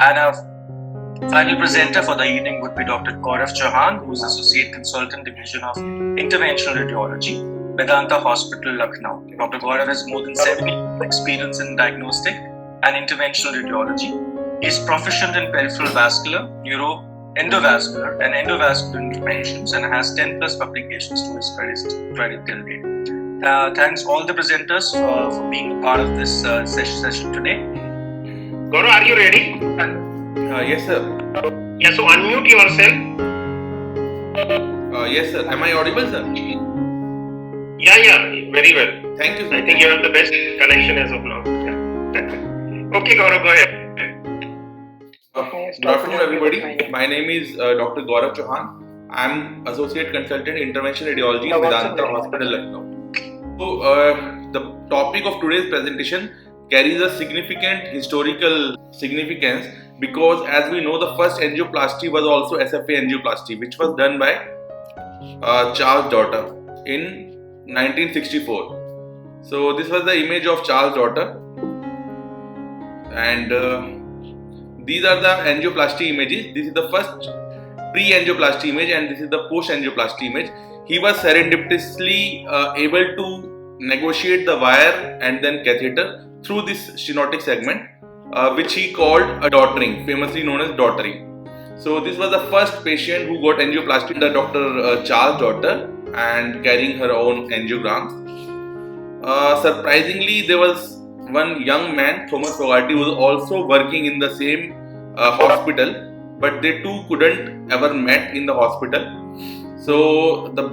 And our final presenter for the evening would be Dr. Gaurav Chauhan, who is Associate Consultant Division of Interventional Radiology, Medanta Hospital, Lucknow. Dr. Gaurav has more than 7 years experience in diagnostic and interventional radiology. He is proficient in peripheral vascular, endovascular and endovascular interventions and has 10 plus publications to his credit till date. Thanks all the presenters for being a part of this session today. Gaurav, are you ready? Yes, sir. Yeah, so unmute yourself. Yes, sir. Am I audible, sir? Yeah, very well. Thank you, sir. I think you have the best connection as of now. Yeah. Okay, Gaurav, go ahead. Good afternoon, everybody. My name is Dr. Gaurav Chauhan. I'm Associate Consultant Interventional Radiology in Medanta Hospital, Lucknow. So, the topic of today's presentation carries a significant historical significance because, as we know, the first angioplasty was also SFA angioplasty, which was done by Charles Daughter in 1964. So, this was the image of Charles Daughter, and these are the angioplasty images. This is the first pre-angioplasty image and this is the post-angioplasty image. He was serendipitously able to negotiate the wire and then catheter through this stenotic segment, which he called a daughtering, famously known as daughtering. So this was the first patient who got angioplasty, the Dr. Charles Daughter, and carrying her own angiograms. Surprisingly, there was one young man, Thomas Fogarty, who was also working in the same hospital, but they two couldn't ever met in the hospital. So the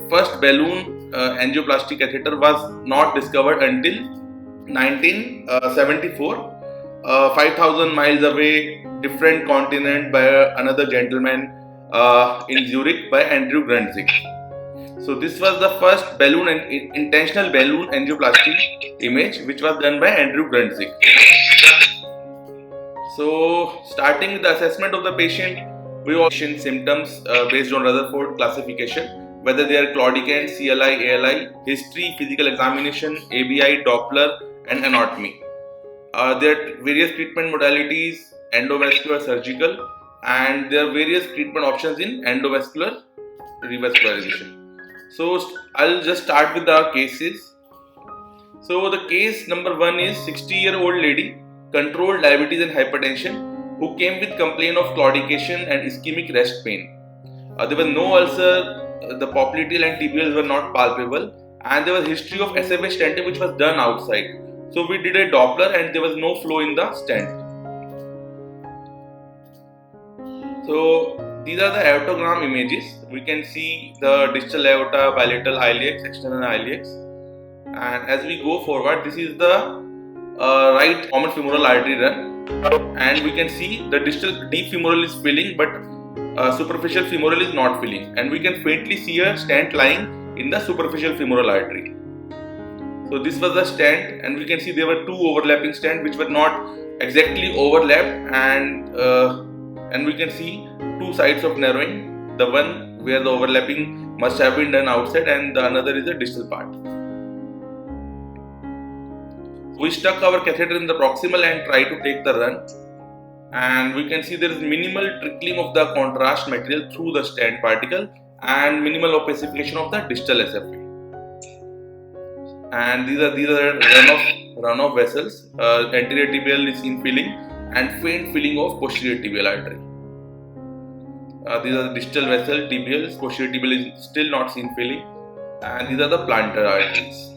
first balloon angioplasty catheter was not discovered until 1974, 5,000 miles away, different continent, by another gentleman in Zurich by Andrew Grundzig. So this was the first intentional balloon angioplasty image, which was done by Andrew Grundzig. So starting with the assessment of the patient, we all patient symptoms based on Rutherford classification, whether they are claudicant, CLI, ALI, history, physical examination, ABI, Doppler, and anatomy. There are various treatment modalities, endovascular, surgical, and there are various treatment options in endovascular revascularization. So I'll just start with the cases. So the case number 1 is 60-year-old lady, controlled diabetes and hypertension, who came with complaint of claudication and ischemic rest pain. There was no ulcer, the popliteal and tibials were not palpable, and there was history of SFA stenting which was done outside. So we did a Doppler and there was no flow in the stent. So these are the aortogram images. We can see the distal aorta, bilateral iliacs, external iliacs, and as we go forward, this is the right common femoral artery run, and we can see the distal deep femoral is filling, but superficial femoral is not filling, and we can faintly see a stent lying in the superficial femoral artery. So this was the stent, and we can see there were two overlapping stents which were not exactly overlapped, and we can see two sides of narrowing, the one where the overlapping must have been done outside and the another is the distal part. We stuck our catheter in the proximal and try to take the run, and we can see there is minimal trickling of the contrast material through the stent particle and minimal opacification of the distal SFA. And these are runoff vessels. Anterior tibial is seen filling and faint filling of posterior tibial artery. These are the distal vessel, tibials, posterior tibial is still not seen filling, and these are the plantar arteries.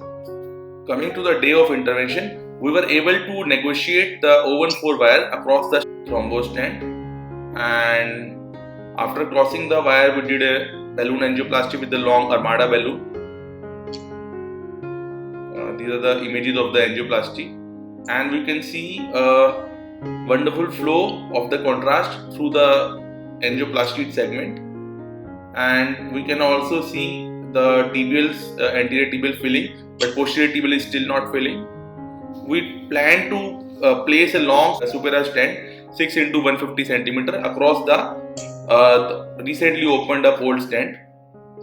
Coming to the day of intervention, we were able to negotiate the 014 wire across the thrombus stent, and after crossing the wire, we did a balloon angioplasty with the long armada balloon. These are the images of the angioplasty, and we can see a wonderful flow of the contrast through the angioplasty segment, and we can also see the tibials, anterior tibial filling, but posterior tibial is still not filling. We plan to place a long supera stent 6 into 150 cm across the recently opened up old stent.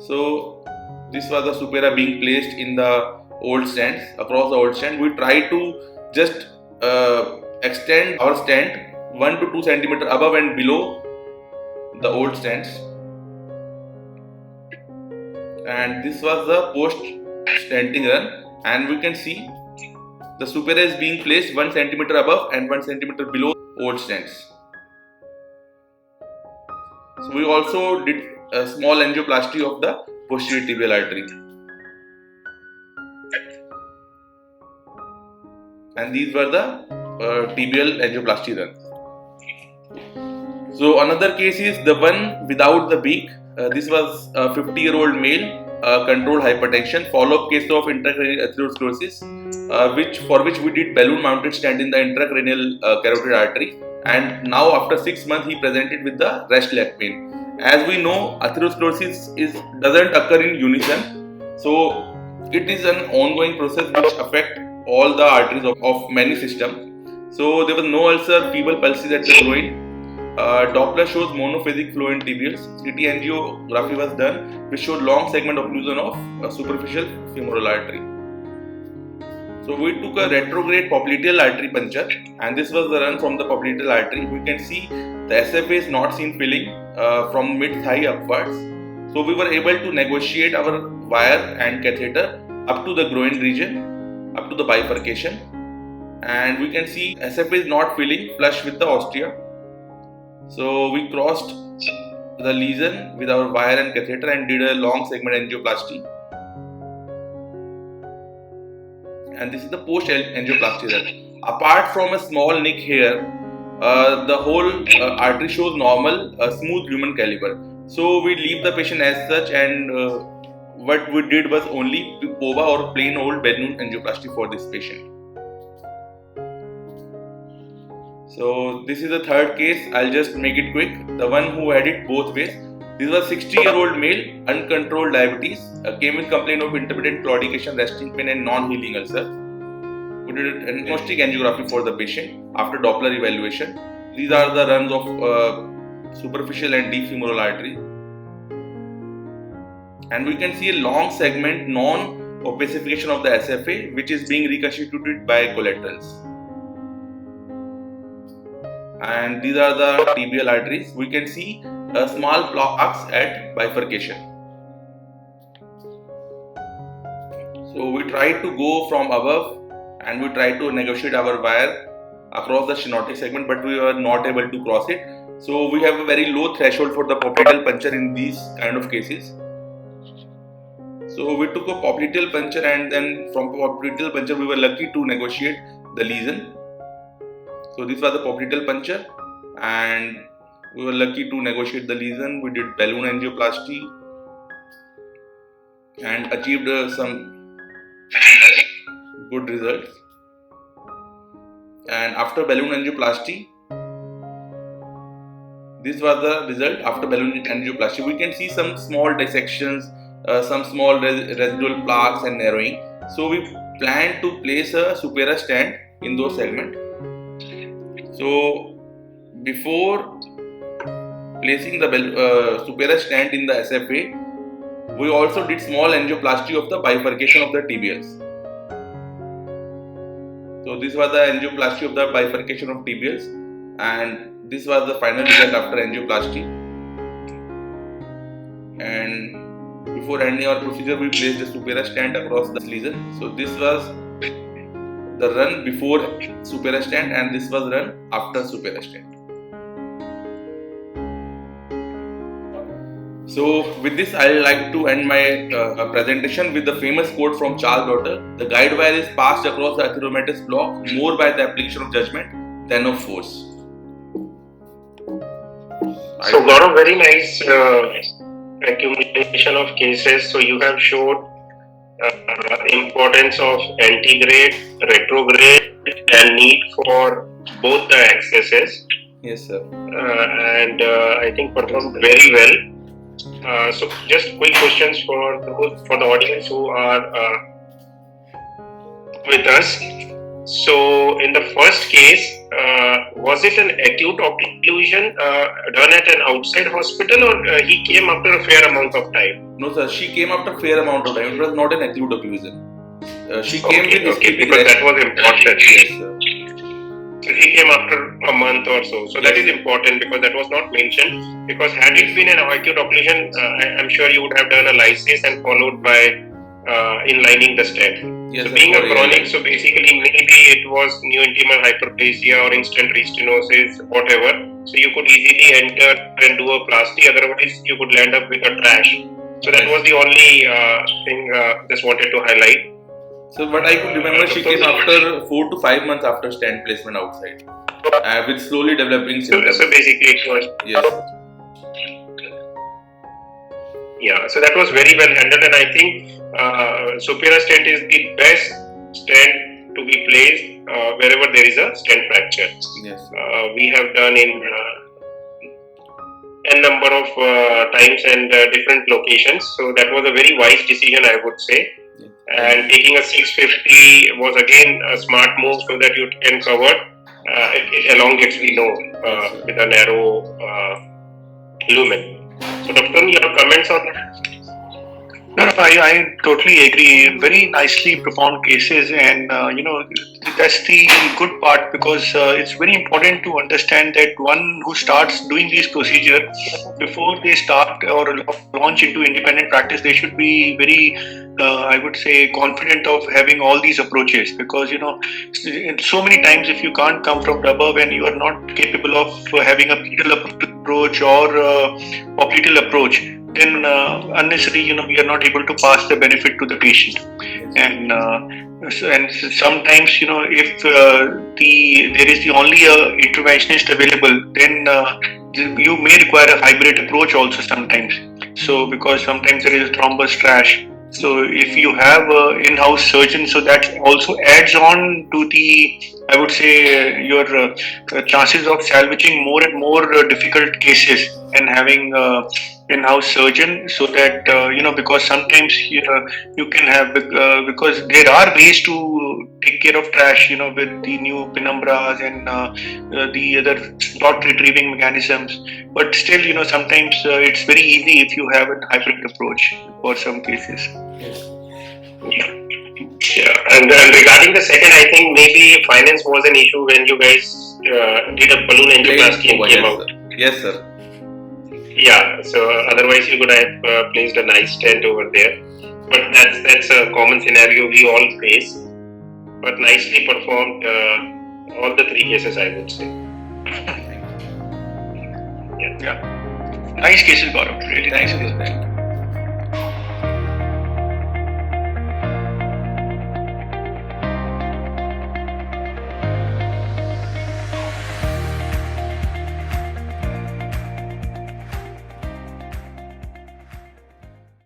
So this was the supera being placed in the old stents, across the old stent. We try to just extend our stent 1 to 2 centimeter above and below the old stents. And this was the post stenting run, and we can see the supera is being placed 1 centimeter above and 1 centimeter below old stents. So we also did a small angioplasty of the posterior tibial artery. And these were the tibial angioplasty runs. So another case is the one without the beak. This was a 50-year-old male, controlled hypertension, follow-up case of intracranial atherosclerosis, for which we did balloon-mounted stent in the intracranial carotid artery. And now after 6 months, he presented with the rest leg pain. As we know, atherosclerosis doesn't occur in unison, so it is an ongoing process which affects all the arteries of many systems. So there was no ulcer, feeble pulses at the groin. Doppler shows monophasic flow in tibials. CT angiography was done, which showed long segment occlusion of superficial femoral artery. So we took a retrograde popliteal artery puncture, and this was the run from the popliteal artery. We can see the SFA is not seen filling from mid-thigh upwards. So we were able to negotiate our wire and catheter up to the groin region, up to the bifurcation, and we can see SFA is not filling flush with the ostia. So we crossed the lesion with our wire and catheter and did a long segment angioplasty. And this is the post angioplasty run. Apart from a small nick here, the whole artery shows normal, smooth lumen caliber. So we leave the patient as such, and what we did was only POVA or plain old balloon angioplasty for this patient. So this is the third case. I'll just make it quick. The one who had it both ways. This was a 60-year-old male, uncontrolled diabetes, came with complaint of intermittent claudication, resting pain and non-healing ulcer. We did an diagnostic angiography for the patient after Doppler evaluation. These are the runs of superficial and deep femoral artery. And we can see a long segment non-opacification of the SFA, which is being reconstituted by collaterals. And these are the tibial arteries. We can see a small plaques at bifurcation. So we tried to go from above and we tried to negotiate our wire across the stenotic segment, but we were not able to cross it. So we have a very low threshold for the popliteal puncture in these kind of cases. So we took a popliteal puncture, and then from popliteal puncture we were lucky to negotiate the lesion. So this was the popliteal puncture, and we were lucky to negotiate the lesion. We did balloon angioplasty and achieved some good results. And after balloon angioplasty, this was the result after balloon angioplasty. We can see some small dissections, some small residual plaques and narrowing. So we plan to place a supera stent in those segments. So before placing the supera stent in the SFA, we also did small angioplasty of the bifurcation of the tibials. So this was the angioplasty of the bifurcation of tibials, and this was the final result after angioplasty. And before ending our procedure, we placed the supera stent across the lesion. So this was the run before supera stent, and this was run after supera stent. So with this, I would like to end my presentation with the famous quote from Charles Dotter: "The guide wire is passed across the atheromatous block more by the application of judgment than of force." So Gaurav, very nice accumulation of cases. So you have showed importance of antegrade, retrograde, and need for both the accesses. Yes, sir. And I think performed very well. So just quick questions for the audience who are with us. So in the first case, was it an acute occlusion done at an outside hospital, or he came after a fair amount of time? No, sir. She came after a fair amount of time. It was not an acute occlusion. She came with because that was important. Yes, sir. So he came after a month or so. So that is important because that was not mentioned. Because had it been an acute occlusion, I'm sure you would have done a lysis and followed by inlining the stent. Yes, so being a sir. chronic, so basically maybe it was new intimal hyperplasia or instant restenosis, whatever. So you could easily enter and do a plasty. Otherwise, you could land up with a trash. So that was the only thing just wanted to highlight. So what I could remember, she came after 4 to 5 months after stent placement outside, with slowly developing symptoms. So basically it was. Yes. Yeah, so that was very well handled, and I think superior stent is the best stent to be placed wherever there is a stent fracture. Yes. We have done in n number of times and different locations, so that was a very wise decision, I would say. Yes. And taking a 650 was again a smart move so that you can cover it elongates the node with a narrow lumen. So, Dr. your comments on that? No, I totally agree. Very nicely performed cases, and that's the good part, because it's very important to understand that one who starts doing these procedure, before they start or launch into independent practice, they should be very, I would say, confident of having all these approaches, because so many times if you can't come from the above and you are not capable of having a pedal approach or popliteal approach, then unnecessarily, we are not able to pass the benefit to the patient. And sometimes, if there is the only interventionist available, then you may require a hybrid approach also sometimes. So because sometimes there is a thrombus trash. So if you have an in-house surgeon, so that also adds on to the, I would say, your chances of salvaging more and more difficult cases, and having in-house surgeon, so that because sometimes you can have, because there are ways to take care of trash, with the new penumbras and the other clot retrieving mechanisms, but still, sometimes it's very easy if you have a hybrid approach for some cases. Yeah, and regarding the second, I think maybe finance was an issue when you guys did a balloon angioplasty and came out. Yes, sir. Yeah, so otherwise you could have placed a nice stent over there. But that's a common scenario we all face. But nicely performed, all the three cases, I would say. Yeah. Nice cases, Gaurav. Really nice cases.